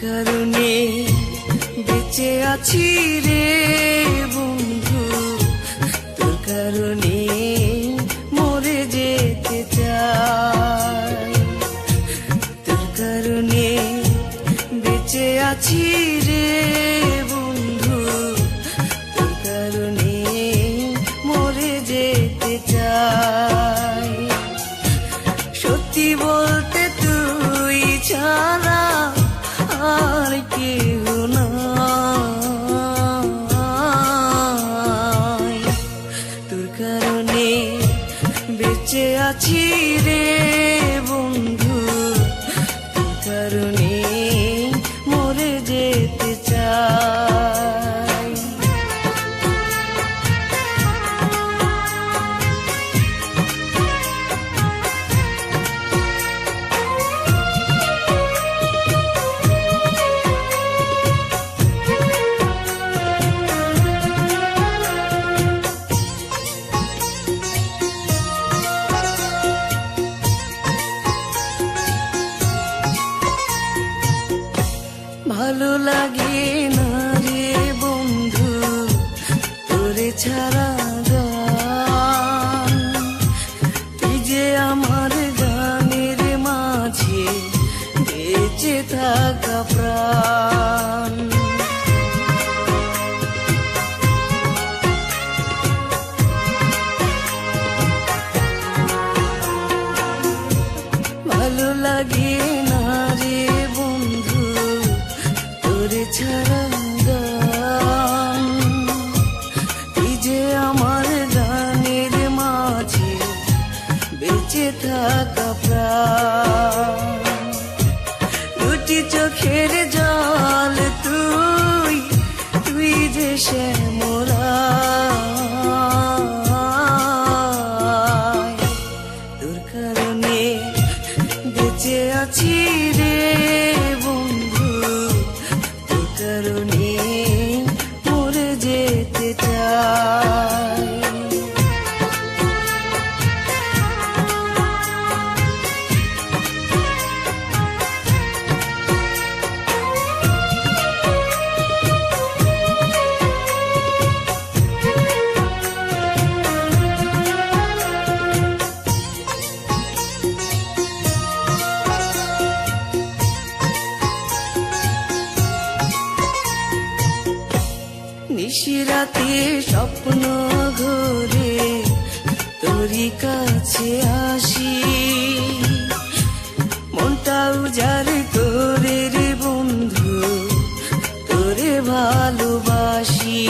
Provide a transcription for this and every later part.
কারণে বেঁচে আছি রে বন্ধু, তোর কারণে মরে যেতে চাই। তোর কারণে বেঁচে আছি রে বন্ধু, তোর কারণে মরে যেতে চাই। সত্যি বলতে তুই ছাড়া আর কেউ নাই। তোর কারণে বেঁচে আছি রে বন্ধু, তোর কারণে মরে যেতে চাই। ভালো লাগে না রে বন্ধু তোরে ছাড়া গান, তুই যে আমার গানের মাঝে বেঁচে থাকা প্রাণ। ভালো লাগে না রে বন্ধু তোরে ছাড়া গান, তুই যে আমার গানের মাঝে বেঁচে থাকা প্রাণ। দুটি চোখের জল তুই, তুই যে শ্যামরায়। তোর কারণে বেঁচে আছি রে বন্ধু, তোর কারণে মরে যেতে চাই। নিশিরাতে স্বপ্ন ঘুরে তোরই কাছে আসি, মনটা উজাড় করে রে বন্ধু তোরে ভালোবাসি।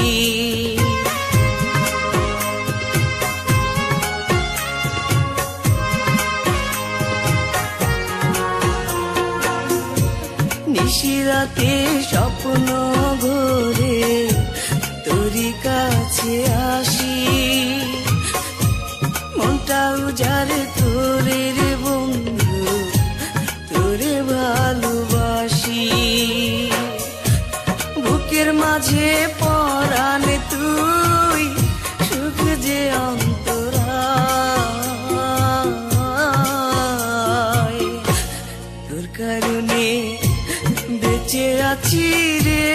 নিশিরাতে স্বপ্ন ঘুরে তোরই কাছে আসি, মনটা উজাড় করে রে বন্ধু তোরে ভালোবাসি। বুকের মাঝে পরাণ তুই, সুখ যে অন্তরায়। তোর কারণে বেঁচে আছি রে